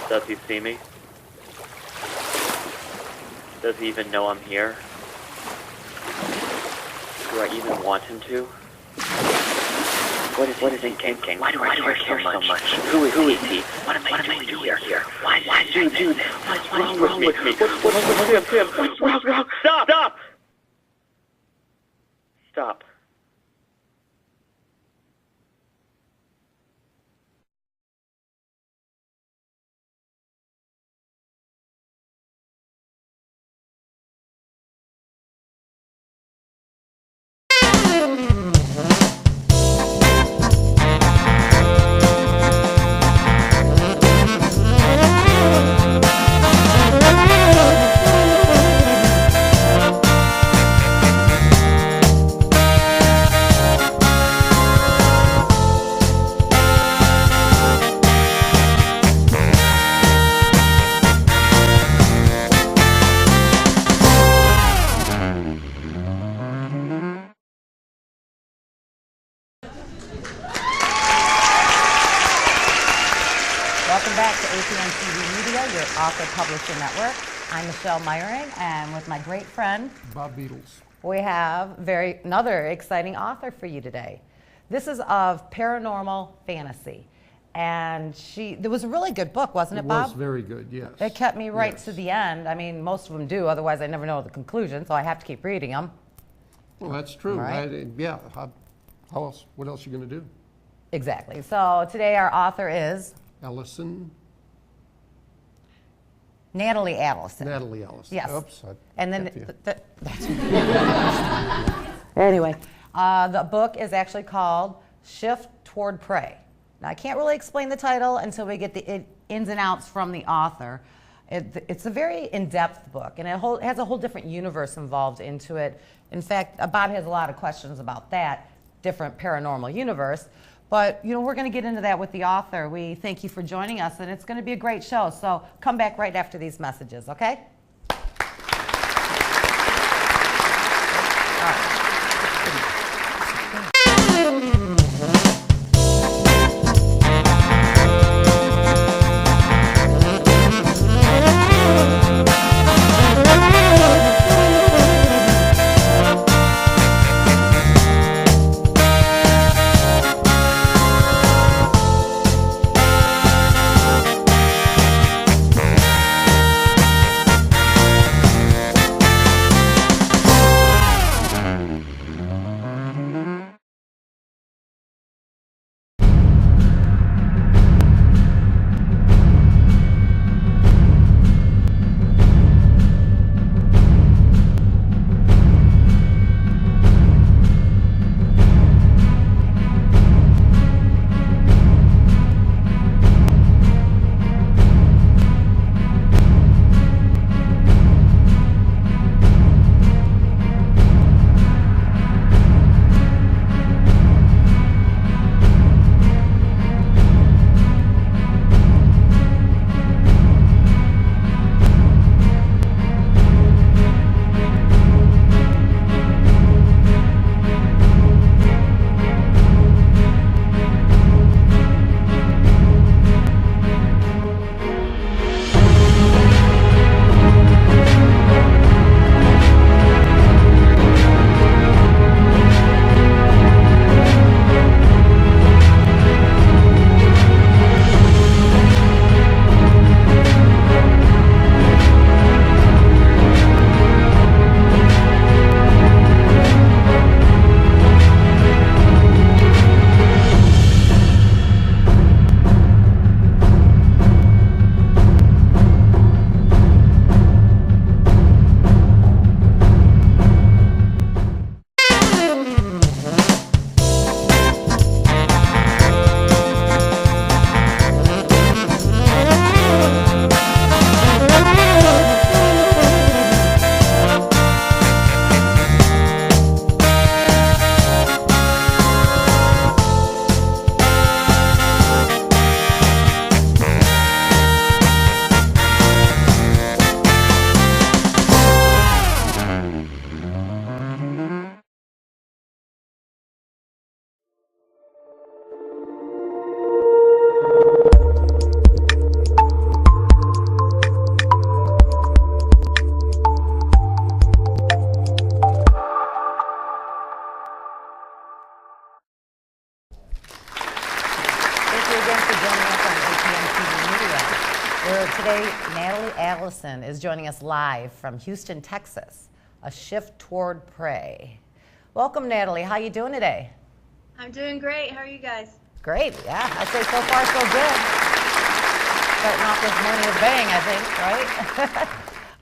Does he see me? Does he even know I'm here? Do I even want him to? What is he thinking? Why do I care so much? Who is he? What am I doing here? Why do you do this? What's wrong with me? What's him? What's wrong? Stop! Stop. Welcome back to APN TV Media, your author publisher network. I'm Michelle Meyering, and with my great friend Bob Beatles. we have another exciting author for you today. This is of paranormal fantasy, and it was a really good book, wasn't it, Bob? It was very good, yes. It kept me right Yes. to the end. I mean, most of them do, otherwise I never know the conclusion, so I have to keep reading them. Well, that's true. Right. How else? What else are you going to do? Exactly. So today our author is Allison, Natalie Allison. Natalie Allison. Yes. Oops. And then, got you. anyway, the book is actually called Shift Toward Prey. Now, I can't really explain the title until we get the ins and outs from the author. It's a very in-depth book, and it has a whole different universe involved into it. In fact, Bob has a lot of questions about that different paranormal universe. But, we're going to get into that with the author. We thank you for joining us, and it's going to be a great show. So come back right after these messages, okay? Today, Natalie Allison is joining us live from Houston, Texas. A Shift Toward Prey. Welcome, Natalie. How you doing today? I'm doing great. How are you guys? Great. Yeah, I'd say so far so good. Starting off this morning with bang, I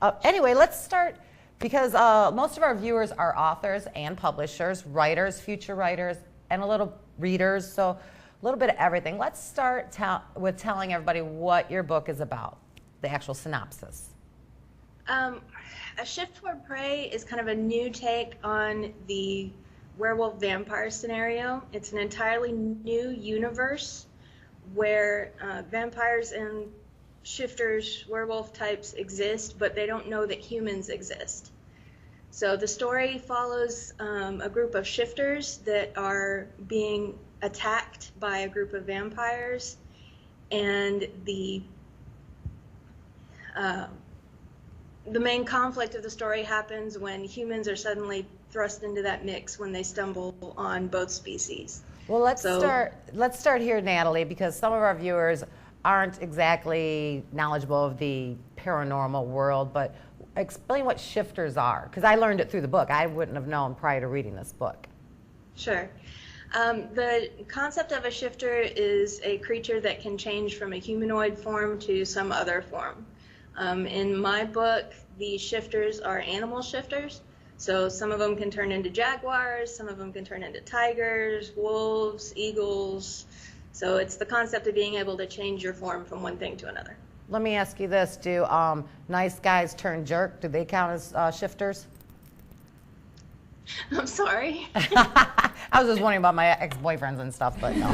think, right? Anyway, let's start because most of our viewers are authors and publishers, writers, future writers, and a little readers. So a little bit of everything. Let's start with telling everybody what your book is about, the actual synopsis. A Shift Toward Prey is kind of a new take on the werewolf vampire scenario. It's an entirely new universe where vampires and shifters, werewolf types exist, but they don't know that humans exist. So the story follows a group of shifters that are being attacked by a group of vampires, and the main conflict of the story happens when humans are suddenly thrust into that mix when they stumble on both species. Well, let's start here, Natalie, because some of our viewers aren't exactly knowledgeable of the paranormal world, but explain what shifters are, because I learned it through the book. I wouldn't have known prior to reading this book. Sure. The concept of a shifter is a creature that can change from a humanoid form to some other form. In my book, the shifters are animal shifters. So some of them can turn into jaguars, some of them can turn into tigers, wolves, eagles. So it's the concept of being able to change your form from one thing to another. Let me ask you this. Do nice guys turn jerk? Do they count as shifters? I'm sorry. I was just wondering about my ex-boyfriends and stuff, but no.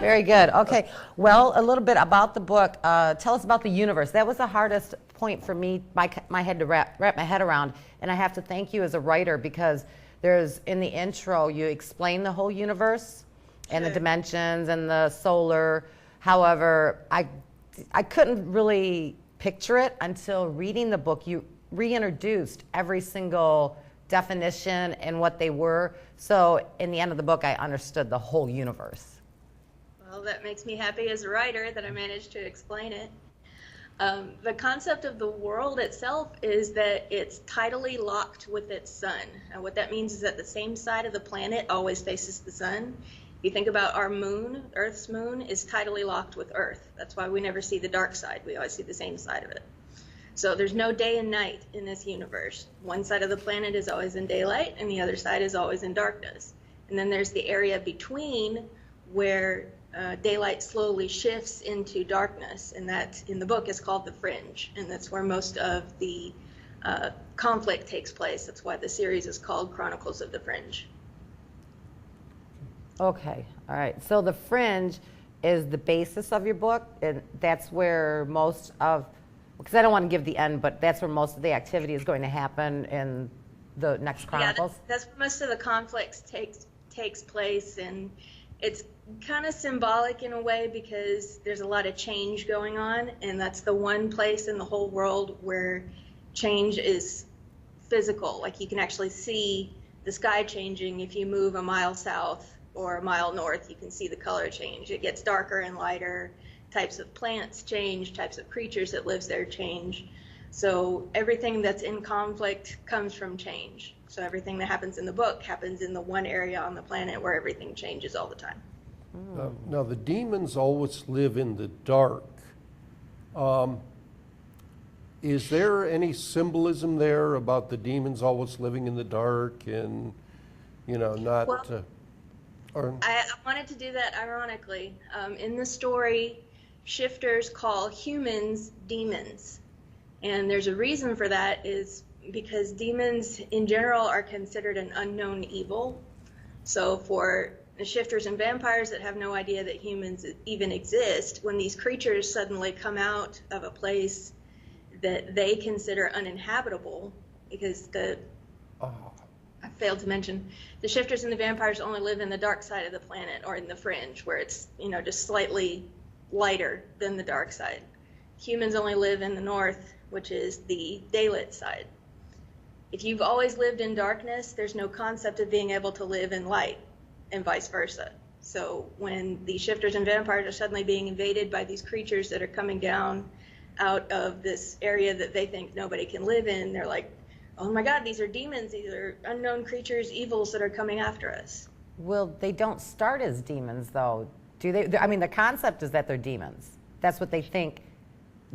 Very good. Okay. Well, a little bit about the book. Tell us about the universe. That was the hardest point for me, my head to wrap my head around. And I have to thank you as a writer because there's, in the intro, you explain the whole universe and the dimensions and the solar. However, I couldn't really picture it until reading the book. You reintroduced every single definition and what they were. So in the end of the book, I understood the whole universe. Well, that makes me happy as a writer that I managed to explain it. The concept of the world itself is that it's tidally locked with its sun. And what that means is that the same side of the planet always faces the sun. If you think about our moon, Earth's moon is tidally locked with Earth. That's why we never see the dark side. We always see the same side of it. So there's no day and night in this universe. One side of the planet is always in daylight and the other side is always in darkness. And then there's the area between where daylight slowly shifts into darkness, and that in the book is called the Fringe, and that's where most of the conflict takes place. That's why the series is called Chronicles of the Fringe. Okay, all right. So the Fringe is the basis of your book, and that's where most of, because I don't want to give the end, but that's where most of the activity is going to happen in the next Chronicles? Yeah, that's where most of the conflicts takes place, and it's kind of symbolic in a way because there's a lot of change going on, and that's the one place in the whole world where change is physical. Like you can actually see the sky changing if you move a mile south or a mile north. You can see the color change. It gets darker and lighter. Types of plants change, types of creatures that lives there change. So everything that's in conflict comes from change. So everything that happens in the book happens in the one area on the planet where everything changes all the time. Now, the demons always live in the dark. Is there any symbolism there about the demons always living in the dark and, not... Well, I wanted to do that ironically. In the story, shifters call humans demons. And there's a reason for that is because demons in general are considered an unknown evil. So for the shifters and vampires that have no idea that humans even exist, when these creatures suddenly come out of a place that they consider uninhabitable, because I failed to mention, the shifters and the vampires only live in the dark side of the planet, or in the Fringe, where it's, just slightly lighter than the dark side. Humans only live in the north, which is the daylit side. If you've always lived in darkness, there's no concept of being able to live in light, and vice versa. So when the shifters and vampires are suddenly being invaded by these creatures that are coming down out of this area that they think nobody can live in, they're like, oh my God, these are demons, these are unknown creatures, evils that are coming after us. Well, they don't start as demons, though, do they? I mean, the concept is that they're demons. That's what they think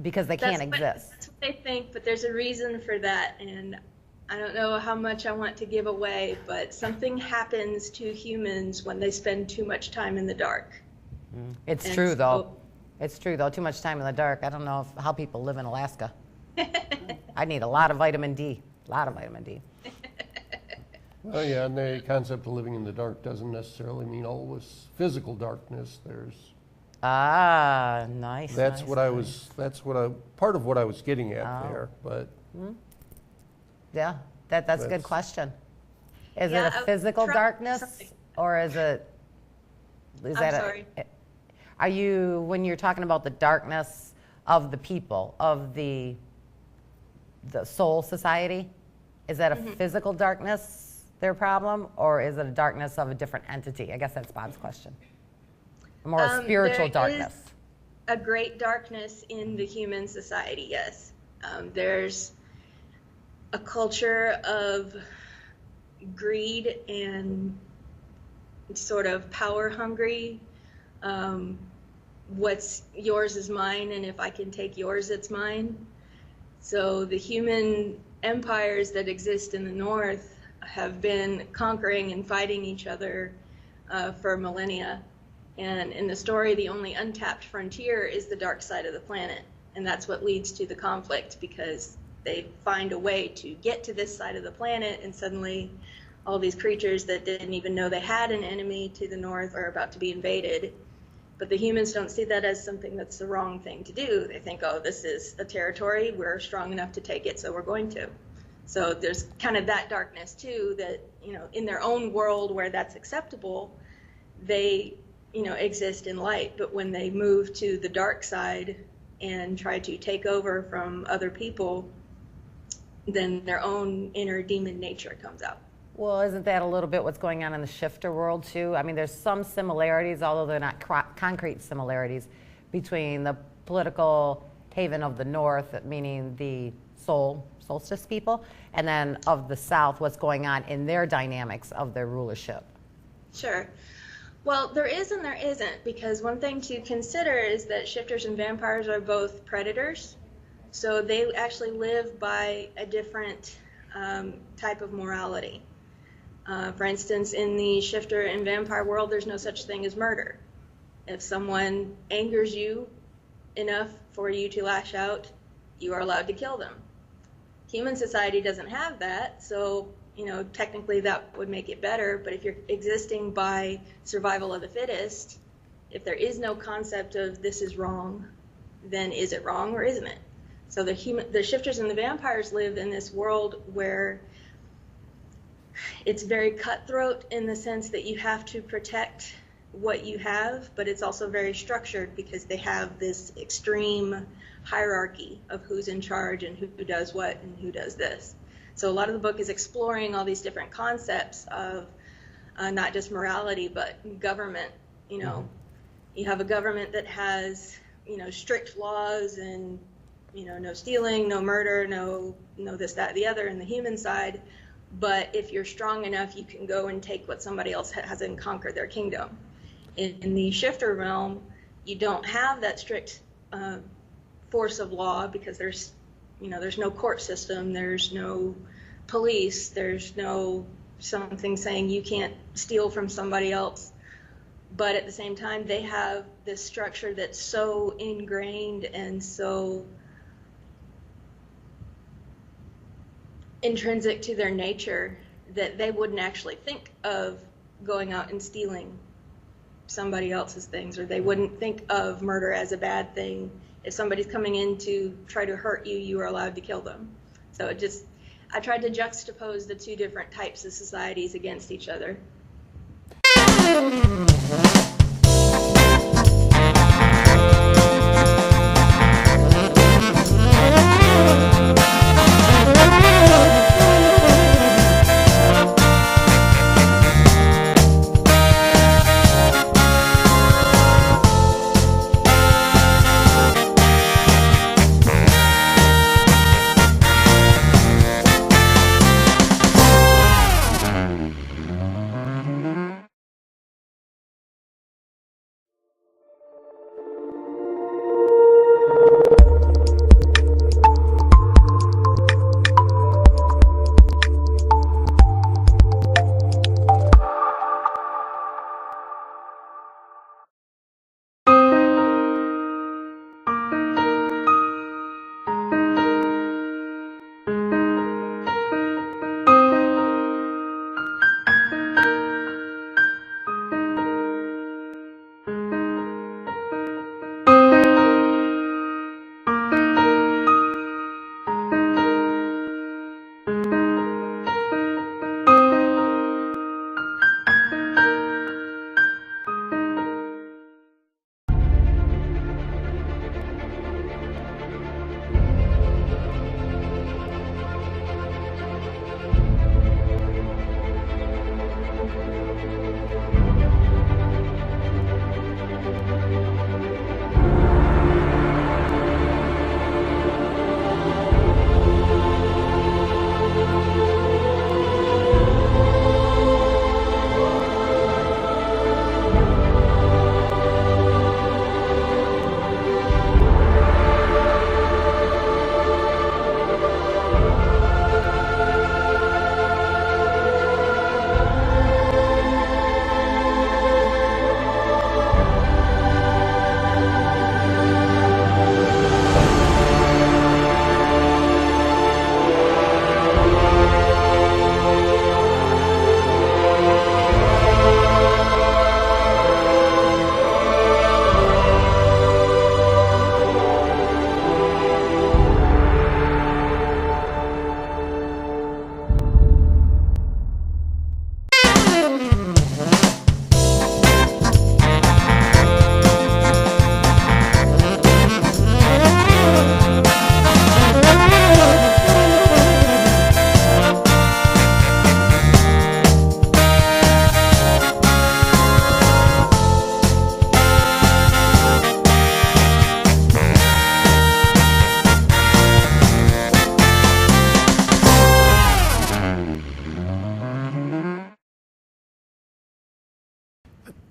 because they can't exist. That's what they think, but there's a reason for that, and I don't know how much I want to give away, but something happens to humans when they spend too much time in the dark. It's true, though. It's true, though. Too much time in the dark. I don't know how people live in Alaska. I need a lot of vitamin D. A lot of vitamin D. Oh yeah, and the concept of living in the dark doesn't necessarily mean always physical darkness. There's nice. That's nice, what nice. part of what I was getting at Oh. there. But Yeah, that's a good That's- question. Is Yeah, it a physical darkness, something. or is that sorry. Are you, when you're talking about the darkness of the people, of the soul society, is that a physical darkness, their problem, or is it a darkness of a different entity? I guess that's Bob's question. A more spiritual There darkness. is a great darkness in the human society, yes. There's a culture of greed and sort of power hungry. What's yours is mine, and if I can take yours, it's mine. So the human empires that exist in the north have been conquering and fighting each other for millennia. And in the story, the only untapped frontier is the dark side of the planet. And that's what leads to the conflict, because they find a way to get to this side of the planet, and suddenly all these creatures that didn't even know they had an enemy to the north are about to be invaded. But the humans don't see that as something that's the wrong thing to do. They think, oh, this is a territory, we're strong enough to take it, so we're going to. So there's kind of that darkness too, that, you know, in their own world where that's acceptable, they, you know, exist in light. But when they move to the dark side and try to take over from other people, then their own inner demon nature comes out. Well, isn't that a little bit what's going on in the shifter world too? I mean, there's some similarities, although they're not concrete similarities, between the political haven of the north, meaning the solstice people, and then of the south, what's going on in their dynamics of their rulership. Sure. Well, there is and there isn't, because one thing to consider is that shifters and vampires are both predators. So they actually live by a different type of morality. For instance, in the shifter and vampire world, there's no such thing as murder. If someone angers you enough for you to lash out, you are allowed to kill them. Human society doesn't have that, so, you know, technically that would make it better, but if you're existing by survival of the fittest, if there is no concept of this is wrong, then is it wrong or isn't it? So the shifters and the vampires live in this world where it's very cutthroat in the sense that you have to protect what you have, but it's also very structured because they have this extreme hierarchy of who's in charge and who does what and who does this. So a lot of the book is exploring all these different concepts of not just morality, but government. You know, you have a government that has, you know, strict laws and, you know, no stealing, no murder, no this, that, the other in the human side. But if you're strong enough, you can go and take what somebody else has and conquer their kingdom. In the shifter realm, you don't have that strict force of law because there's no court system, there's no police, there's no something saying you can't steal from somebody else. But at the same time, they have this structure that's so ingrained and so intrinsic to their nature that they wouldn't actually think of going out and stealing somebody else's things, or they wouldn't think of murder as a bad thing. If somebody's coming in to try to hurt you, you are allowed to kill them. So I tried to juxtapose the two different types of societies against each other.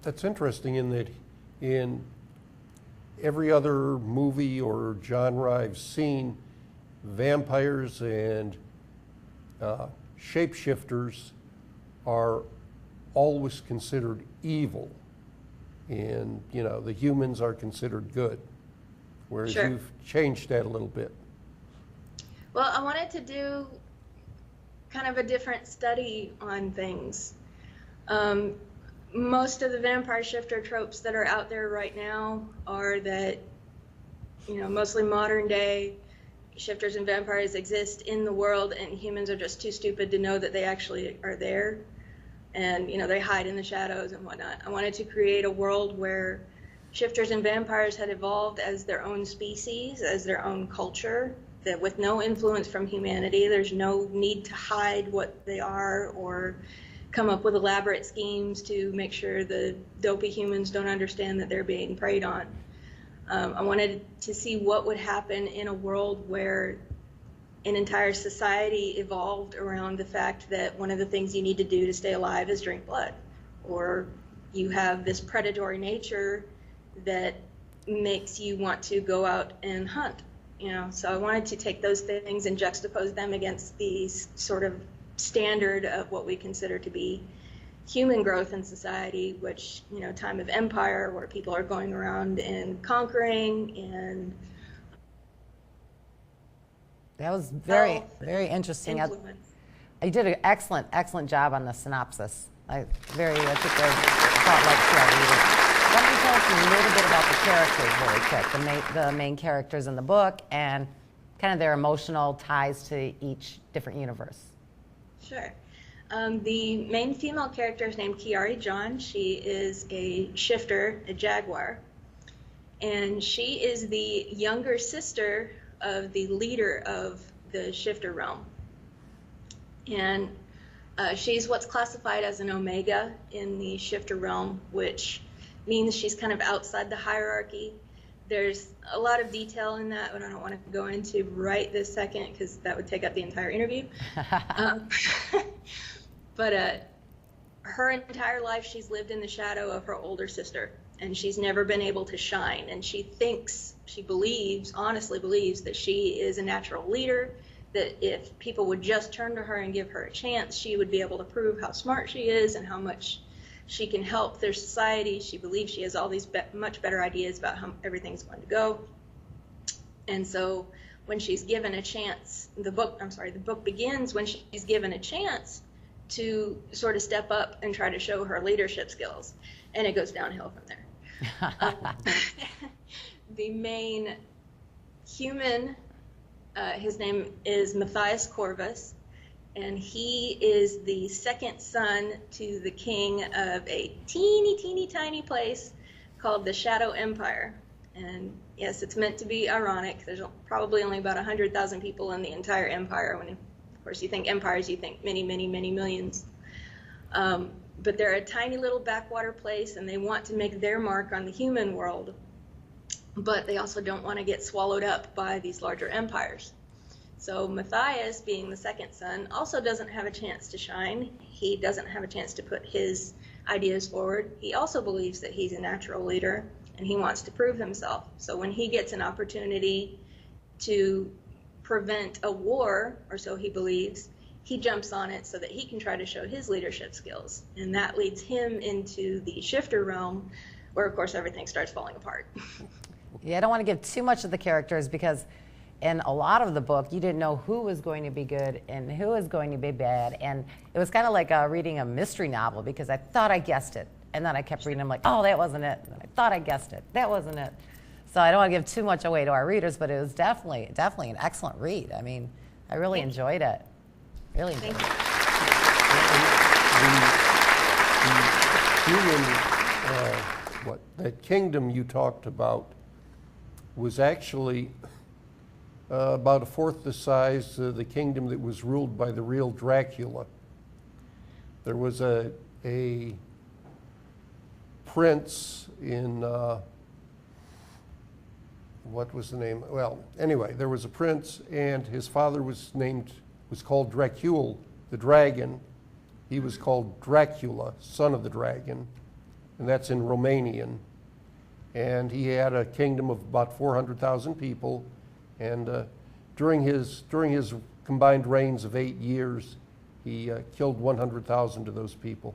That's interesting in that in every other movie or genre I've seen, vampires and shapeshifters are always considered evil, and the humans are considered good, whereas Sure. you've changed that a little bit. Well, I wanted to do kind of a different study on things. Most of the vampire shifter tropes that are out there right now are that, mostly modern day shifters and vampires exist in the world, and humans are just too stupid to know that they actually are there. And, they hide in the shadows and whatnot. I wanted to create a world where shifters and vampires had evolved as their own species, as their own culture, that with no influence from humanity, there's no need to hide what they are or come up with elaborate schemes to make sure the dopey humans don't understand that they're being preyed on. I wanted to see what would happen in a world where an entire society evolved around the fact that one of the things you need to do to stay alive is drink blood, or you have this predatory nature that makes you want to go out and hunt. So I wanted to take those things and juxtapose them against the sort of standard of what we consider to be human growth in society, which, time of empire, where people are going around and conquering and That was very, very interesting. influence. You did an excellent job on the synopsis. I took a spotlight to our readers. Why don't you tell us a little bit about the characters really quick, the main characters in the book, and kind of their emotional ties to each different universe. Sure. The main female character is named Kiari John. She is a shifter, a jaguar, and she is the younger sister of the leader of the shifter realm. And she's what's classified as an omega in the shifter realm, which means she's kind of outside the hierarchy. There's a lot of detail in that, but I don't want to go into right this second because that would take up the entire interview. But her entire life she's lived in the shadow of her older sister, and she's never been able to shine. And she honestly believes that she is a natural leader, that if people would just turn to her and give her a chance, she would be able to prove how smart she is and how much she can help their society. She believes she has all these much better ideas about how everything's going to go. And so when she's given a chance, the book begins when she's given a chance to sort of step up and try to show her leadership skills. And it goes downhill from there. The main human, his name is Matthias Corvus, and he is the second son to the king of a teeny tiny place called the Shadow Empire. And yes, it's meant to be ironic. There's probably only about 100,000 people in the entire empire. When, of course, you think empires, you think many millions. But they're a tiny little backwater place, and they want to make their mark on the human world. But they also don't want to get swallowed up by these larger empires. So Matthias, being the second son, also doesn't have a chance to shine. He doesn't have a chance to put his ideas forward. He also believes that he's a natural leader, and he wants to prove himself. So when he gets an opportunity to prevent a war, or so he believes, he jumps on it so that he can try to show his leadership skills. And that leads him into the shifter realm, where, of course, everything starts falling apart. Yeah, I don't want to give too much of the characters because in a lot of the book, you didn't know who was going to be good and who was going to be bad. And it was kind of like reading a mystery novel because I thought I guessed it. And then I kept reading, I'm like, oh, that wasn't it. And I thought I guessed it. That wasn't it. So I don't want to give too much away to our readers, but it was definitely an excellent read. I mean, I really enjoyed it. Really enjoyed it. That kingdom you talked about was actually about a fourth the size of the kingdom that was ruled by the real Dracula. There was a prince in, what was the name? Well, anyway, there was a prince, and his father was called Dracul, the dragon. He was called Dracula, son of the dragon. and that's in Romanian. And he had a kingdom of about 400,000 people, and during his combined reigns of 8 years, he killed 100,000 of those people.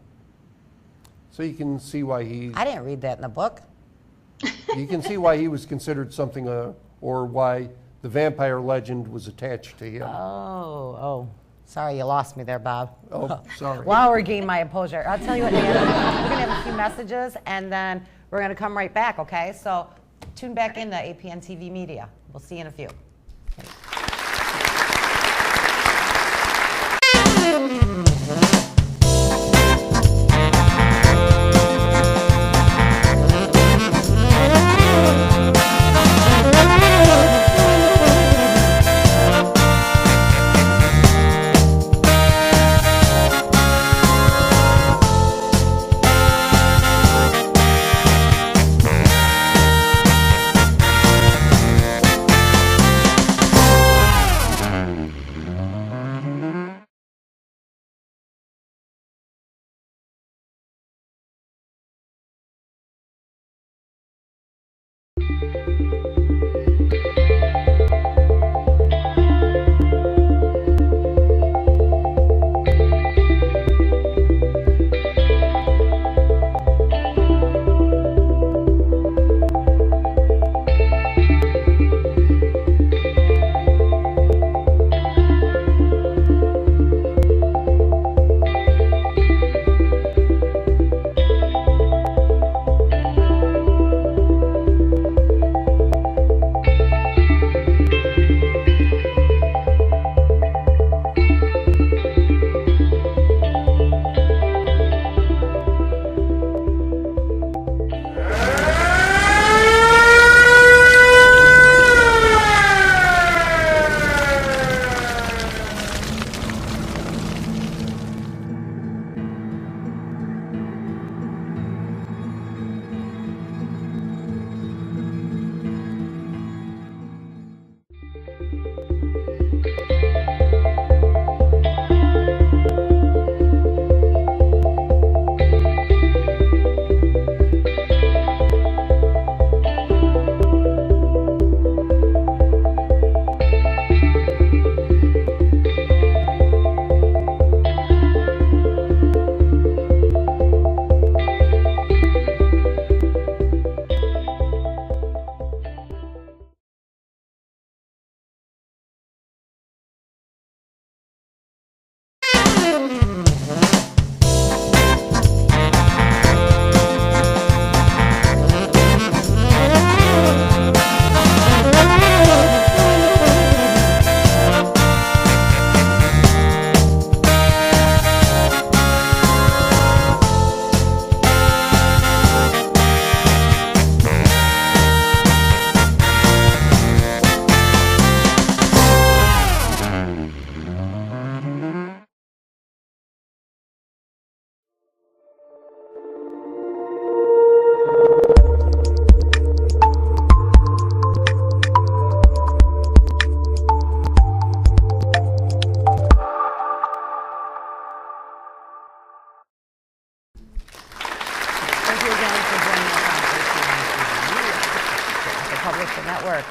So you can see why I didn't read that in the book. you can see why he was considered something, or why the vampire legend was attached to him. Oh. Sorry, you lost me there, Bob. Oh, sorry. Wow, we're gaining my composure. I'll tell you what, Natalie, we're going to have a few messages, and then we're going to come right back, okay? So tune back in to APN TV Media. We'll see you in a few.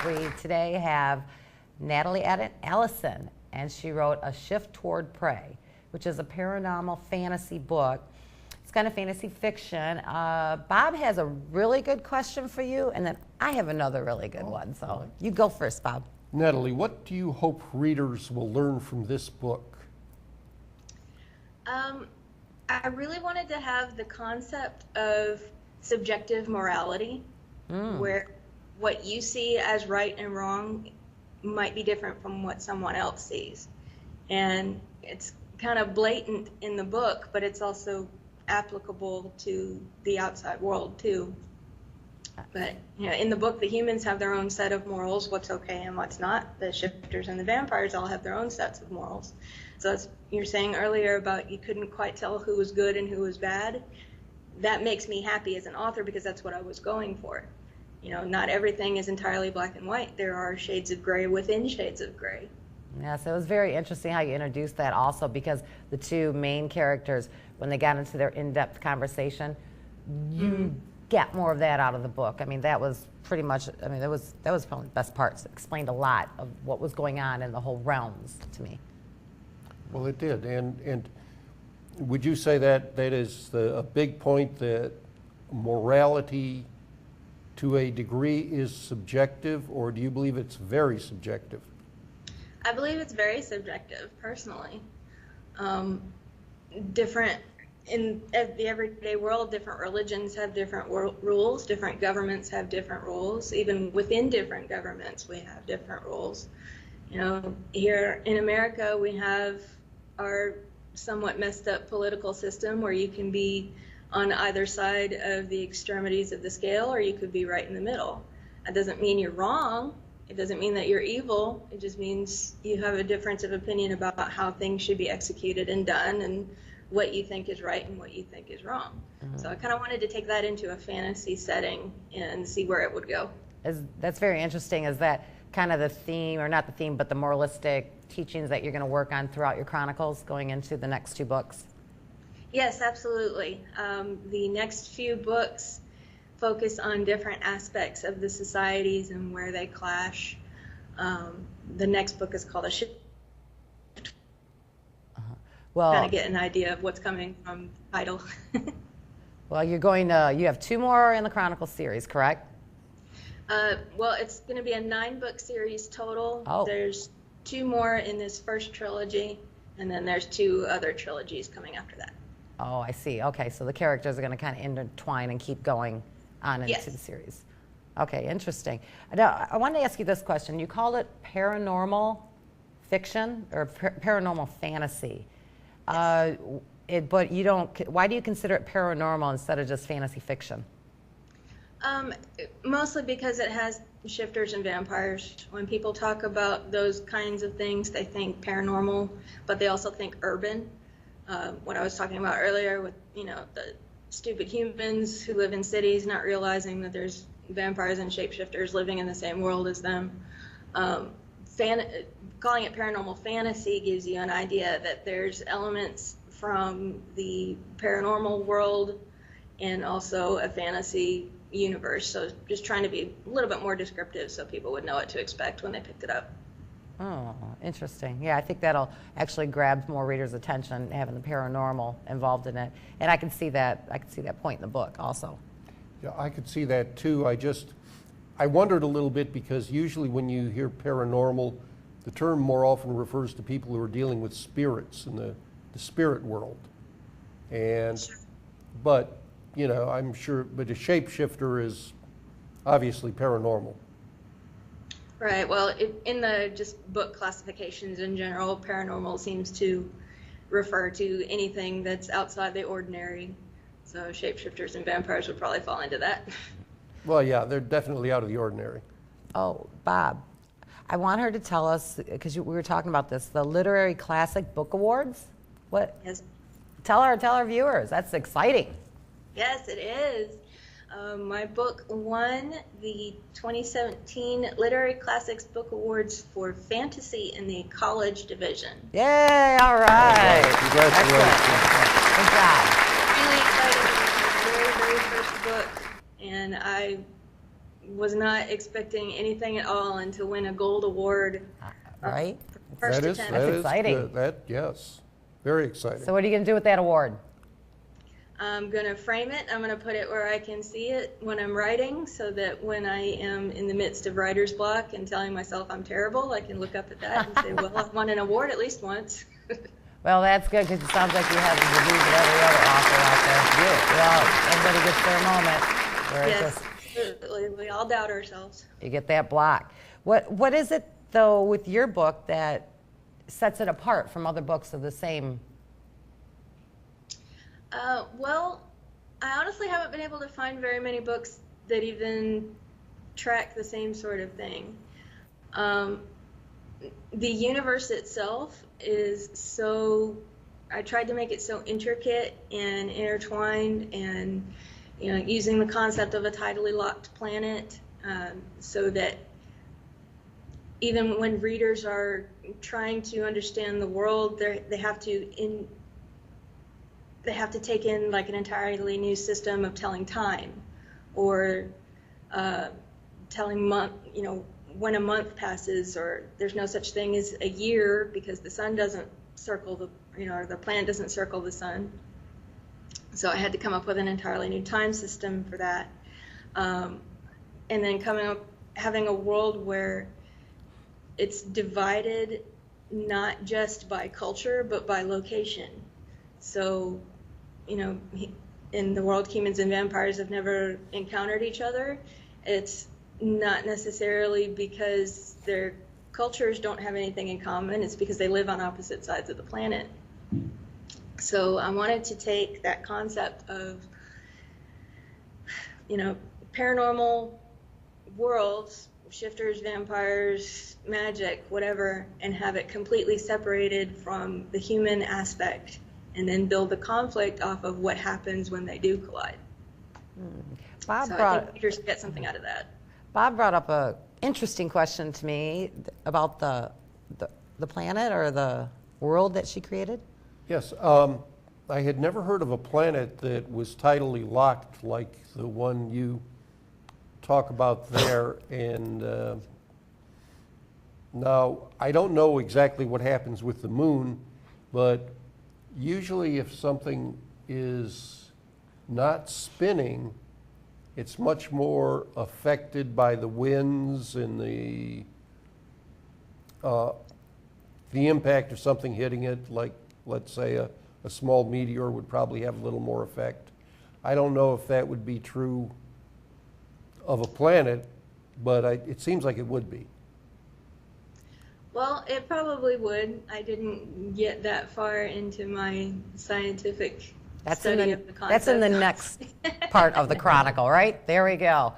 We today have Natalie Allison, and she wrote A Shift Toward Prey, which is a paranormal fantasy book. It's kind of fantasy fiction. Bob has a really good question for you, and then I have another really good one. So you go first, Bob. Natalie, what do you hope readers will learn from this book? I really wanted to have the concept of subjective morality, where what you see as right and wrong might be different from what someone else sees. And it's kind of blatant in the book, but it's also applicable to the outside world too. But you know, in the book, the humans have their own set of morals, what's okay and what's not. The shifters and the vampires all have their own sets of morals. So as you're saying earlier about you couldn't quite tell who was good and who was bad, that makes me happy as an author because that's what I was going for. You know, not everything is entirely black and white. There are shades of gray within shades of gray. Yes, it was very interesting how you introduced that also, because the two main characters, when they got into their in-depth conversation, you get more of that out of the book. I mean, that was pretty much, I mean, that was probably the best parts. It explained a lot of what was going on in the whole realms to me. Well, it did. And would you say that that is a big point, that morality to a degree is subjective, or do you believe it's very subjective? I believe it's very subjective, personally. Different, in the everyday world, different religions have different rules, different governments have different rules. Even within different governments, we have different rules. You know, here in America, we have our somewhat messed up political system where you can be on either side of the extremities of the scale, or you could be right in the middle. That doesn't mean you're wrong. It doesn't mean that you're evil. It just means you have a difference of opinion about how things should be executed and done, and what you think is right and what you think is wrong. So I kind of wanted to take that into a fantasy setting and see where it would go. That's very interesting. Is that kind of the theme, or not the theme, but the moralistic teachings that you're going to work on throughout your Chronicles going into the next 2 books? Yes, absolutely. The next few books focus on different aspects of the societies and where they clash. The next book is called A Shift. Well, Kind of get an idea of what's coming from the title. well, you have 2 more in the Chronicles series, correct? Well, it's going to be a 9-book series total. Oh. There's 2 more in this first trilogy, and then there's 2 other trilogies coming after that. Oh, I see. Okay, so the characters are going to kind of intertwine and keep going on into Yes. the series. Okay, interesting. Now, I wanted to ask you this question. You called it paranormal fiction or paranormal fantasy. Yes. But you don't. Why do you consider it paranormal instead of just fantasy fiction? Mostly because it has shifters and vampires. When people talk about those kinds of things, they think paranormal, but they also think urban. What I was talking about earlier with, you know, the stupid humans who live in cities not realizing that there's vampires and shapeshifters living in the same world as them. Calling it paranormal fantasy gives you an idea that there's elements from the paranormal world and also a fantasy universe. So just trying to be a little bit more descriptive so people would know what to expect when they picked it up. Oh, interesting. Yeah, I think that'll actually grab more readers' attention, having the paranormal involved in it. And I can see that. I can see that point in the book also. Yeah, I could see that too. I wondered a little bit, because usually when you hear paranormal, the term more often refers to people who are dealing with spirits in the spirit world. And, but, you know, I'm sure, but a shapeshifter is obviously paranormal. Right. Well, in the just book classifications in general, paranormal seems to refer to anything that's outside the ordinary. So shapeshifters and vampires would probably fall into that. Well, yeah, they're definitely out of the ordinary. Oh, Bob, I want her to tell us, because we were talking about this, the Literary Classic Book Awards. What? Yes. Tell our viewers. That's exciting. Yes, it is. My book won the 2017 Literary Classics Book Awards for Fantasy in the College Division. Yay! All right. Congratulations. Excellent. Good job. Really excited. It was my very, very first book, and I was not expecting anything at all and to win a gold award. Right? First That is attempt. exciting. good. Yes, very exciting. So what are you going to do with that award? I'm going to frame it. I'm going to put it where I can see it when I'm writing, so that when I am in the midst of writer's block and telling myself I'm terrible, I can look up at that and say, well, I've won an award at least once. Well, that's good, because it sounds like you have the reviews of every other author out there. Yeah. Everybody gets their moment. Where it's Yes, just, absolutely. We all doubt ourselves. you get that block. What is it, though, with your book that sets it apart from other books of the same? Well, I honestly haven't been able to find very many books that even track the same sort of thing. The universe itself is so, I tried to make it so intricate and intertwined, and, you know, using the concept of a tidally locked planet, so that even when readers are trying to understand the world, they have to they have to take in like an entirely new system of telling time, or telling when a month passes, or there's no such thing as a year because the sun doesn't circle or the planet doesn't circle the sun. So I had to come up with an entirely new time system for that. And then having a world where it's divided not just by culture, but by location. So, in the world, humans and vampires have never encountered each other. It's not necessarily because their cultures don't have anything in common. It's because they live on opposite sides of the planet. So I wanted to take that concept of, paranormal worlds, shifters, vampires, magic, whatever, and have it completely separated from the human aspect, and then build the conflict off of what happens when they do collide. I think readers get something out of that. Bob brought up a interesting question to me about the planet or the world that she created. Yes, I had never heard of a planet that was tidally locked like the one you talk about there. And now, I don't know exactly what happens with the moon, but usually if something is not spinning, it's much more affected by the winds and the impact of something hitting it, like, let's say, a small meteor would probably have a little more effect. I don't know if that would be true of a planet, but it seems like it would be. Well, it probably would. I didn't get that far into my scientific study of the concept. That's in the next part of the Chronicle, right? There we go.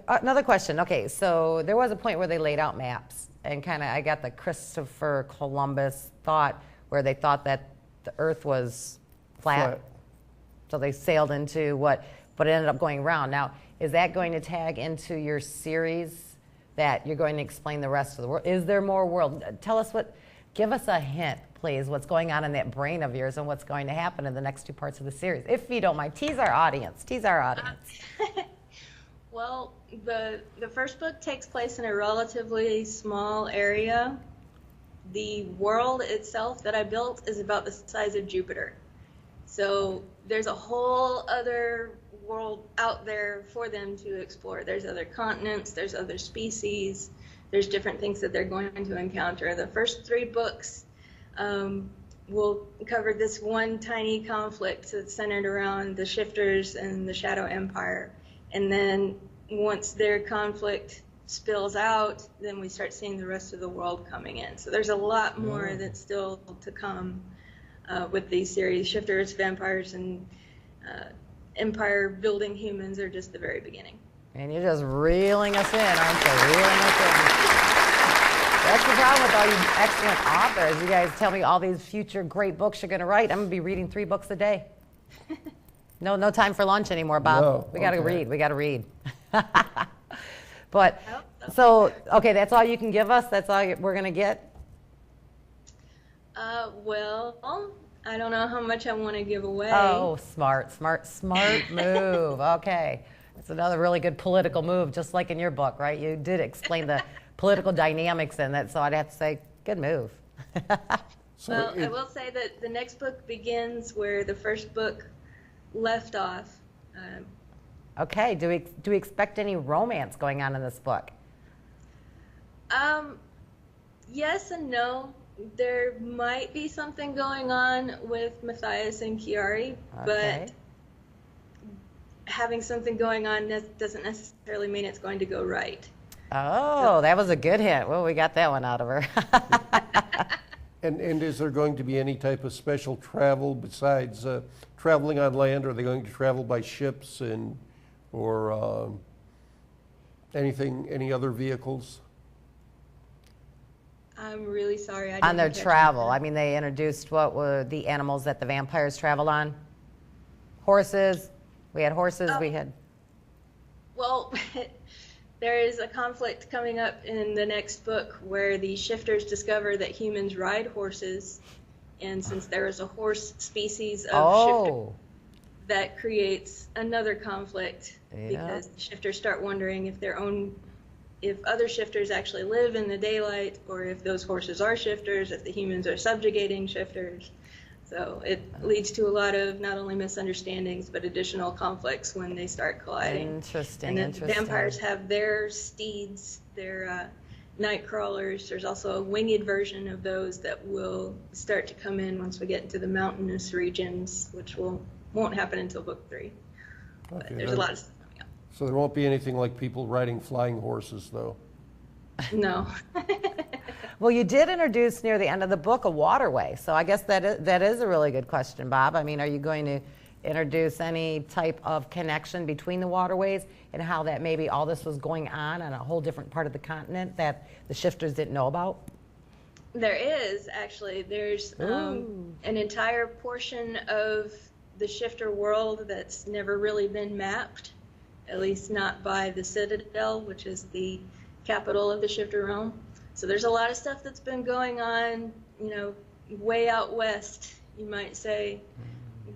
Another question. Okay, so there was a point where they laid out maps, and I got the Christopher Columbus thought, where they thought that the Earth was flat. So they sailed into but it ended up going round. Now, is that going to tag into your series that you're going to explain the rest of the world? Is there more world? Give us a hint, please, what's going on in that brain of yours and what's going to happen in the next two parts of the series, if you don't mind. Tease our audience. Well, the first book takes place in a relatively small area. The world itself that I built is about the size of Jupiter. So there's a whole other world out there for them to explore. There's other continents, there's other species, there's different things that they're going to encounter. The first 3 books will cover this one tiny conflict that's centered around the shifters and the Shadow Empire. And then once their conflict spills out, then we start seeing the rest of the world coming in. So there's a lot more that's still to come with these series. Shifters, vampires, and empire-building humans are just the very beginning. And you're just reeling us in, aren't you? Reeling us in. That's the problem with all you excellent authors. You guys tell me all these future great books you're going to write. I'm going to be reading 3 books a day. No time for lunch anymore, Bob. No, we got to read. We got to read. But okay, that's all you can give us. That's all we're going to get. Well, I don't know how much I want to give away. Oh, smart move. Okay. It's another really good political move, just like in your book, right? You did explain the political dynamics in that, so I'd have to say, good move. Well, I will say that the next book begins where the first book left off. Okay. Do we expect any romance going on in this book? Yes and no. There might be something going on with Matthias and Chiari, but having something going on doesn't necessarily mean it's going to go right. Oh, that was a good hint. Well, we got that one out of her. And is there going to be any type of special travel besides traveling on land? Are they going to travel by ships or any other vehicles? I'm really sorry. I didn't On their catch travel. that. I mean, they introduced what were the animals that the vampires travel on? Horses. We had horses. We had. Well, there is a conflict coming up in the next book where the shifters discover that humans ride horses, And since there is a horse species of shifter, Oh, that creates another conflict Yeah. because shifters start wondering if other shifters actually live in the daylight, or if those horses are shifters, if the humans are subjugating shifters. So it leads to a lot of not only misunderstandings, but additional conflicts when they start colliding. interesting, And then interesting. vampires have their steeds, their night crawlers. There's also a winged version of those that will start to come in once we get into the mountainous regions, which won't happen until book 3. But Okay, there's a lot of stuff coming up. So there won't be anything like people riding flying horses, though. No. Well, you did introduce near the end of the book a waterway, so I guess that is a really good question, Bob. I mean, are you going to introduce any type of connection between the waterways and how that maybe all this was going on a whole different part of the continent that the shifters didn't know about? There is, actually. There's an entire portion of the shifter world that's never really been mapped, at least not by the Citadel, which is the capital of the shifter realm. So there's a lot of stuff that's been going on, way out west, you might say,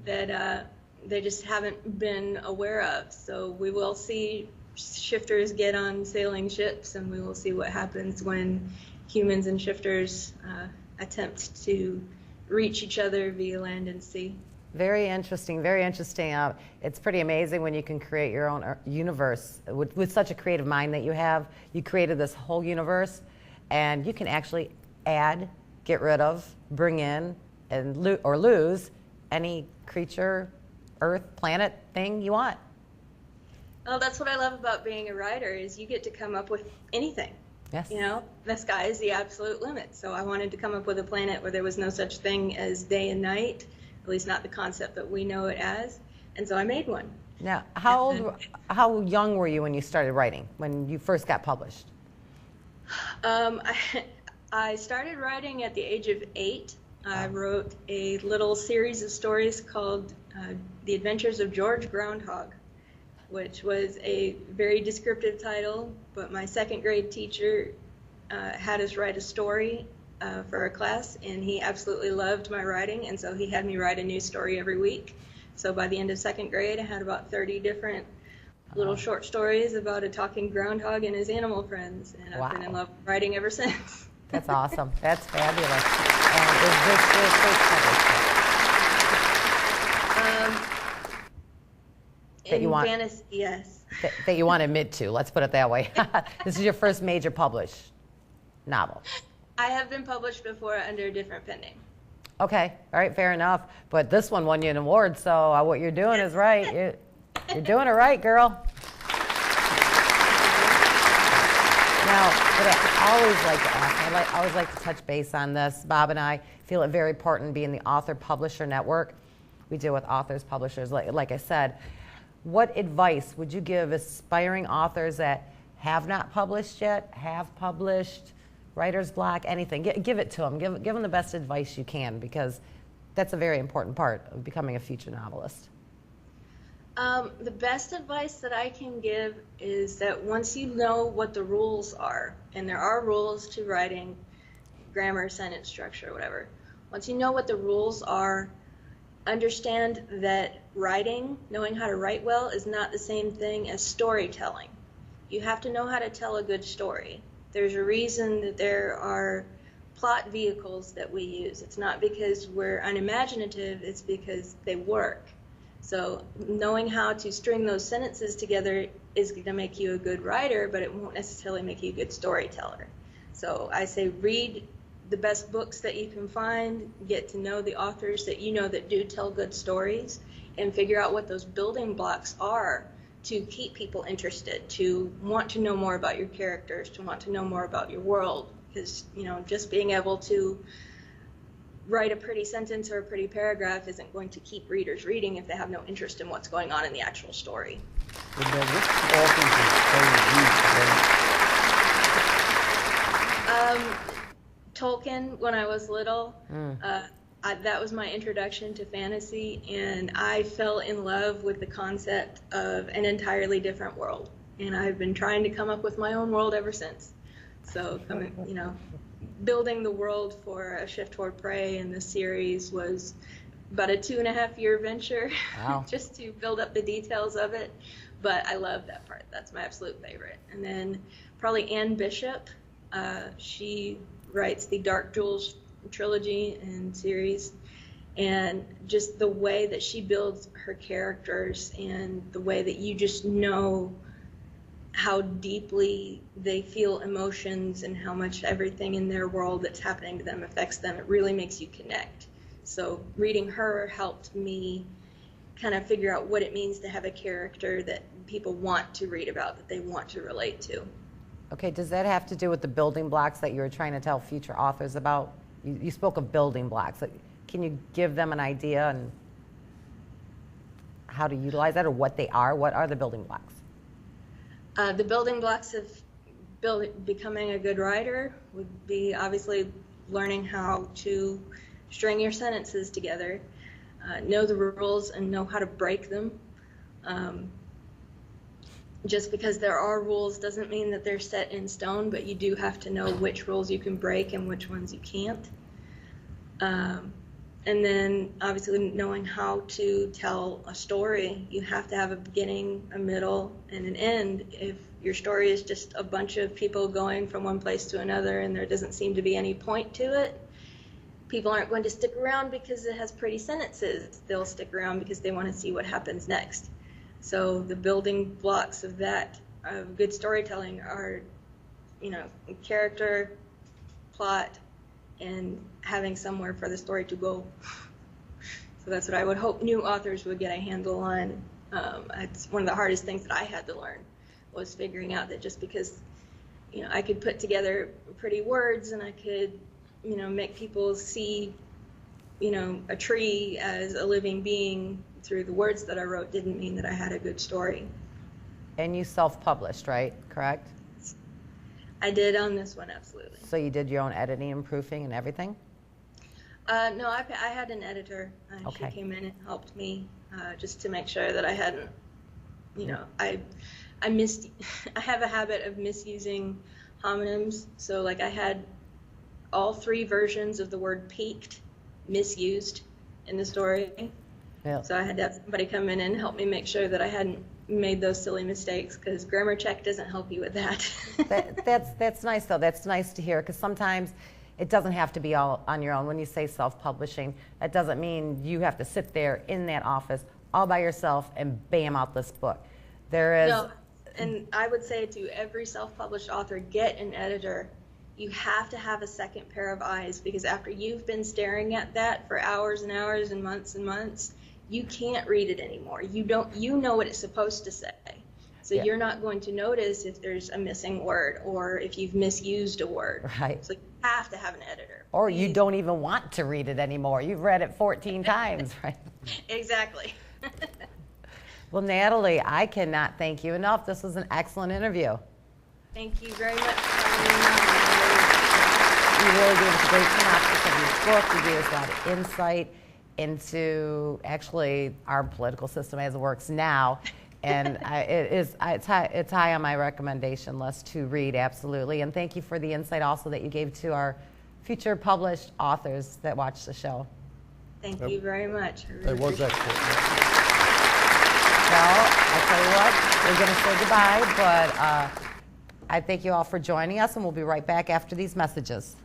that they just haven't been aware of. So we will see shifters get on sailing ships, and we will see what happens when humans and shifters attempt to reach each other via land and sea. Very interesting, very interesting. It's pretty amazing when you can create your own universe with such a creative mind that you have. You created this whole universe, and you can actually add, get rid of, bring in, and lose any creature, earth, planet, thing you want. Well, that's what I love about being a writer, is you get to come up with anything. Yes. The sky is the absolute limit. So I wanted to come up with a planet where there was no such thing as day and night, at least not the concept that we know it as. And so I made one. Now, how young were you when you started writing, when you first got published? I started writing at the age of 8. I wrote a little series of stories called The Adventures of George Groundhog, which was a very descriptive title, but my second grade teacher had us write a story for a class, and he absolutely loved my writing, and so he had me write a new story every week. So by the end of second grade, I had about 30 different little short stories about a talking groundhog and his animal friends, and I've been in love with writing ever since. That's awesome. That's fabulous. And is this your first published book? In fantasy, yes. That you want to admit to, let's put it that way. This is your first major published novel. I have been published before under a different pen name. Okay, all right, fair enough. But this one won you an award, so what you're doing is right. You're doing it right, girl. Now, what I always like to ask, I always like to touch base on this. Bob and I feel it very important being the author-publisher network. We deal with authors, publishers, like I said. What advice would you give aspiring authors that have not published yet, have published, writer's block, anything? Give it to them. Give them the best advice you can, because that's a very important part of becoming a future novelist. The best advice that I can give is that once you know what the rules are, and there are rules to writing, grammar, sentence structure, whatever. Once you know what the rules are, understand that writing, knowing how to write well, is not the same thing as storytelling. You have to know how to tell a good story. There's a reason that there are plot vehicles that we use. It's not because we're unimaginative, it's because they work. So knowing how to string those sentences together is going to make you a good writer, but it won't necessarily make you a good storyteller. So I say read the best books that you can find, get to know the authors that you know that do tell good stories, and figure out what those building blocks are to keep people interested, to want to know more about your characters, to want to know more about your world. Because, just being able to write a pretty sentence or a pretty paragraph isn't going to keep readers reading if they have no interest in what's going on in the actual story. Tolkien, when I was little, that was my introduction to fantasy, and I fell in love with the concept of an entirely different world. And I've been trying to come up with my own world ever since. So, building the world for A Shift Toward Prey in the series was about a 2.5-year venture. Wow. Just to build up the details of it. But I love that part. That's my absolute favorite. And then probably Anne Bishop. She writes the Dark Jewels trilogy and series. And just the way that she builds her characters and the way that you just know how deeply they feel emotions and how much everything in their world that's happening to them affects them, it really makes you connect. So reading her helped me kind of figure out what it means to have a character that people want to read about, that they want to relate to. Okay, does that have to do with the building blocks that you were trying to tell future authors about? You spoke of building blocks. Can you give them an idea on how to utilize that, or what they are? What are the building blocks? The building blocks of becoming a good writer would be obviously learning how to string your sentences together, know the rules and know how to break them. Just because there are rules doesn't mean that they're set in stone, but you do have to know which rules you can break and which ones you can't. And then obviously knowing how to tell a story. You have to have a beginning, a middle, and an end. If your story is just a bunch of people going from one place to another and there doesn't seem to be any point to it, people aren't going to stick around because it has pretty sentences. They'll stick around because they want to see what happens next. So the building blocks of that, of good storytelling, are, character, plot, and having somewhere for the story to go. So that's what I would hope new authors would get a handle on. It's one of the hardest things that I had to learn, was figuring out that just because, I could put together pretty words and I could, make people see, a tree as a living being through the words that I wrote, didn't mean that I had a good story. And you self-published, right? Correct? I did on this one, absolutely. So you did your own editing and proofing and everything? No, I had an editor. Okay. She came in and helped me just to make sure that I hadn't, I have a habit of misusing homonyms. So like I had all 3 versions of the word peaked misused in the story. Yeah. So I had to have somebody come in and help me make sure that I hadn't made those silly mistakes, because grammar check doesn't help you with that. That's nice, though. That's nice to hear, because sometimes it doesn't have to be all on your own. When you say self-publishing, that doesn't mean you have to sit there in that office all by yourself and bam out this book. There is... No, and I would say to every self-published author, get an editor. You have to have a second pair of eyes, because after you've been staring at that for hours and hours and months, you can't read it anymore. You know what it's supposed to say. So Yeah. You're not going to notice if there's a missing word or if you've misused a word. Right. So you have to have an editor. Or you don't even want to read it anymore. You've read it 14 times, right? Exactly. Well, Natalie, I cannot thank you enough. This was an excellent interview. Thank you very much for having me on. You really gave us a great synopsis of your book. You gave us a lot of insight into actually our political system as it works now. And it's high on my recommendation list to read, absolutely. And thank you for the insight also that you gave to our future published authors that watch the show. Thank you very much. I really That was appreciate it. excellent. Well, I'll tell you what, we're going to say goodbye, but I thank you all for joining us, and we'll be right back after these messages.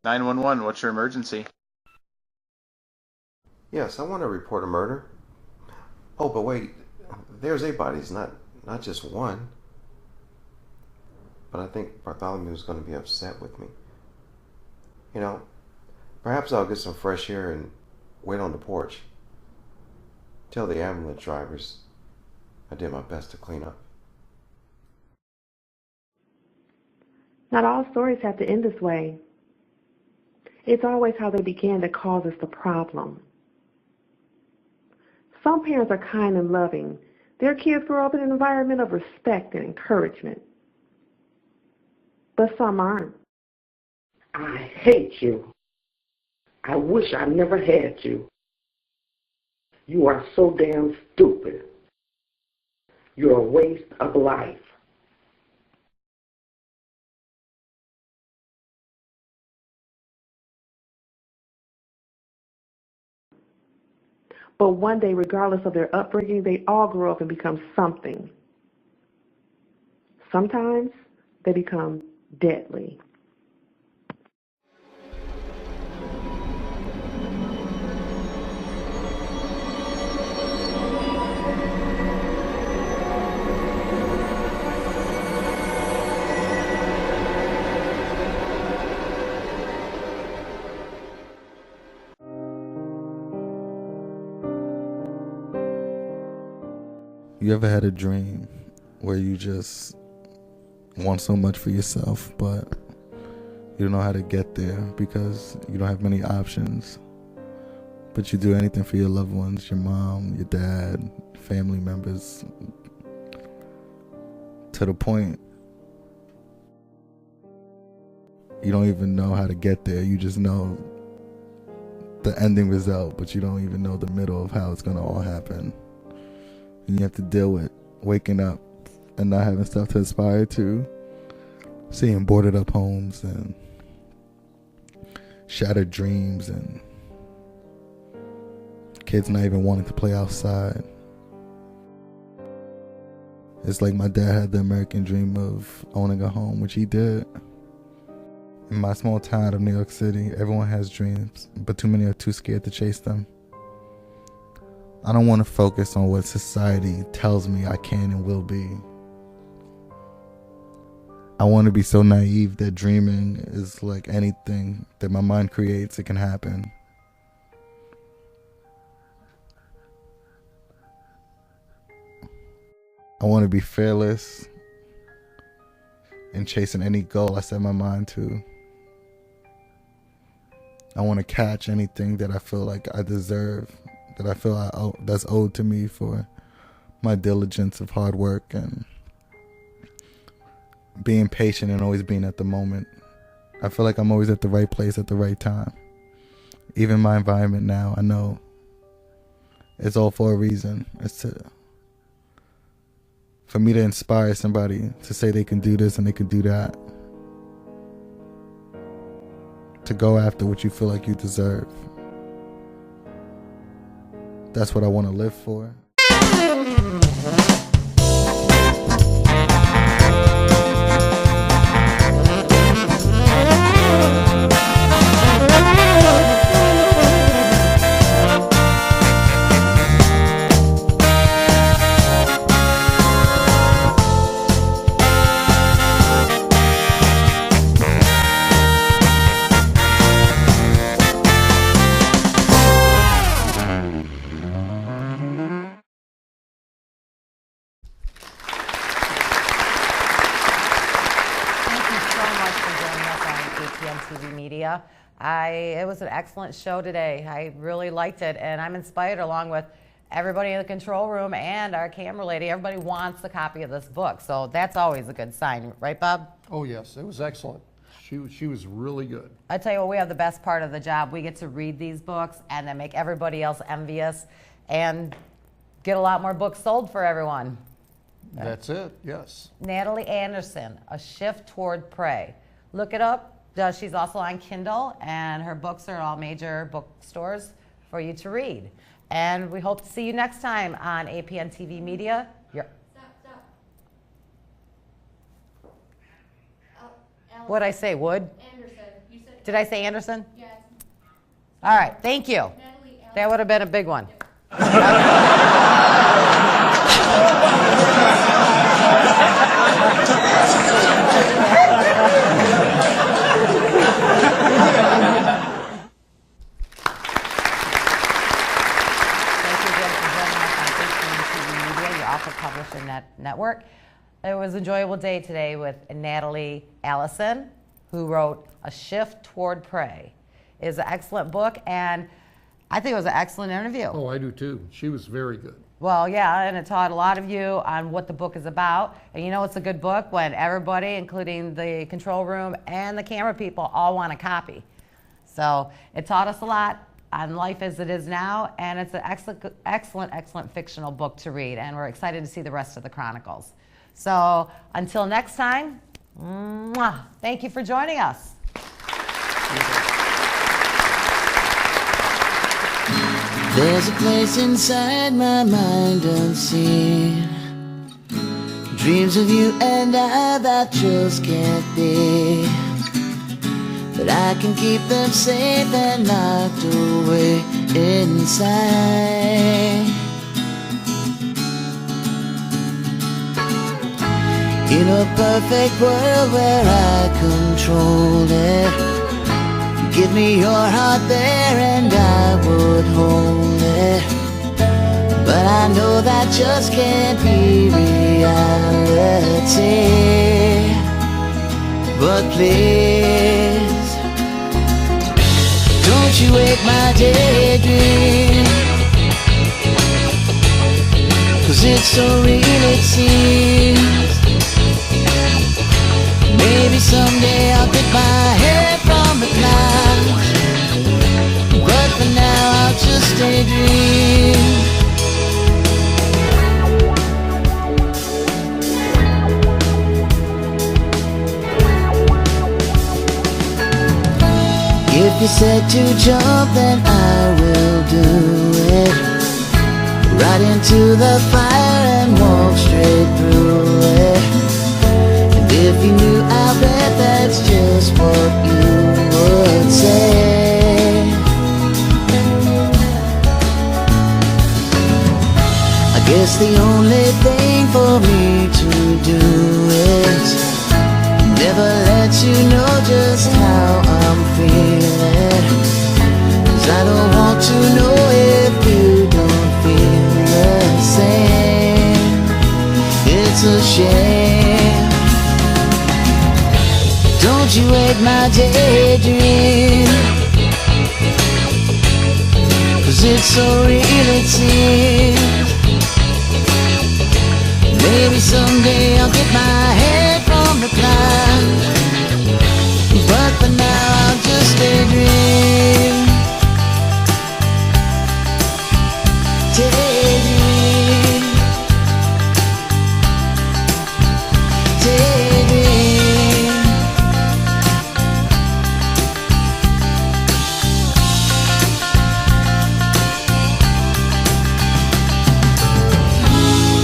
911, what's your emergency? Yes, I want to report a murder. Oh, but wait, there's 8 bodies, not just one. But I think Bartholomew's going to be upset with me. You know, perhaps I'll get some fresh air and wait on the porch. Tell the ambulance drivers I did my best to clean up. Not all stories have to end this way. It's always how they began that causes the problem. Some parents are kind and loving. Their kids grow up in an environment of respect and encouragement. But some aren't. I hate you. I wish I never had you. You are so damn stupid. You're a waste of life. But one day, regardless of their upbringing, they all grow up and become something. Sometimes they become deadly. You ever had a dream where you just want so much for yourself, but you don't know how to get there because you don't have many options, but you do anything for your loved ones, your mom, your dad, family members, to the point you don't even know how to get there. You just know the ending result, but you don't even know the middle of how it's going to all happen. And you have to deal with waking up and not having stuff to aspire to, seeing boarded up homes and shattered dreams, and kids not even wanting to play outside. It's like my dad had the American dream of owning a home, which he did. In my small town of New York City, everyone has dreams, but too many are too scared to chase them. I don't want to focus on what society tells me I can and will be. I want to be so naive that dreaming is like anything that my mind creates, it can happen. I want to be fearless in chasing any goal I set my mind to. I want to catch anything that I feel like I deserve, that I feel that's owed to me for my diligence of hard work and being patient and always being at the moment. I feel like I'm always at the right place at the right time. Even my environment now, I know it's all for a reason. It's for me to inspire somebody to say they can do this and they can do that. To go after what you feel like you deserve. That's what I want to live for. APN Media. It was an excellent show today. I really liked it, and I'm inspired along with everybody in the control room and our camera lady. Everybody wants a copy of this book, so that's always a good sign, right, Bob? Oh yes, it was excellent. She was really good. I tell you what, we have the best part of the job. We get to read these books and then make everybody else envious and get a lot more books sold for everyone. That's it, yes. Natalie Allison, A Shift Toward Prey. Look it up. She's also on Kindle, and her books are all major bookstores for you to read. And we hope to see you next time on APN TV Media. Stop. What'd I say, Wood? Anderson. You said Did I say Anderson? Yes. All right, thank you. That would have been a big one. Publishing network. It was an enjoyable day today with Natalie Allison, who wrote A Shift Toward Prey. It's an excellent book, and I think it was an excellent interview. Oh, I do too. She was very good. Well, yeah, and it taught a lot of you on what the book is about. And you know it's a good book when everybody, including the control room and the camera people, all want a copy. So it taught us a lot on life as it is now, and it's an excellent fictional book to read, and we're excited to see the rest of the Chronicles. So until next time, thank you for joining us. There's a place inside my mind unseen, dreams of you and I that just can't be. But I can keep them safe and locked away inside. In a perfect world where I control it, give me your heart there and I would hold it. But I know that just can't be reality. But please, don't you wake my daydream, 'cause it's so real it seems. Maybe someday I'll get my head from the clouds, but for now I'll just daydream. If you said to jump, then I will do it. Right into the fire and walk straight through it. And if you knew, I bet that's just what you would say. I guess the only thing for me to do is never let you know just how I'm feeling, 'cause I don't want to know if you don't feel the same. It's a shame. Don't you wake my daydream, 'cause it's so real it seems. Maybe someday I'll get my head from the clouds, but for now I'll just daydream. Daydream. Daydream.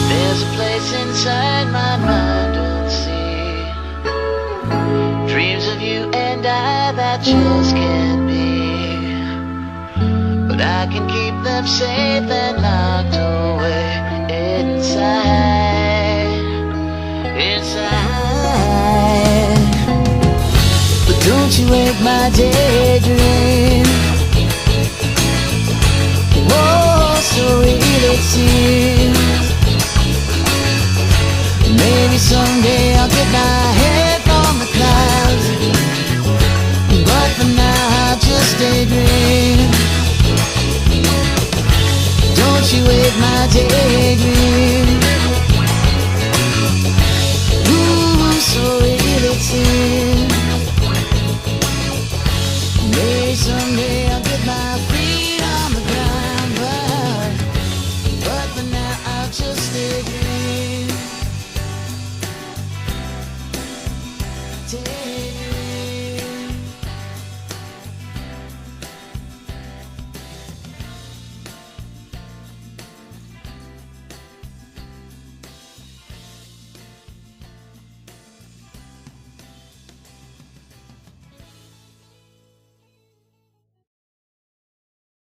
There's a place inside my mind unseen, dreams of you and I that just can't be. But I can keep them safe and locked away inside. Inside. But don't you wake my daydream. Oh, so real it seems. Maybe someday I'll get my head from the clouds, but for now I'll just daydream. Don't you wake my daydream.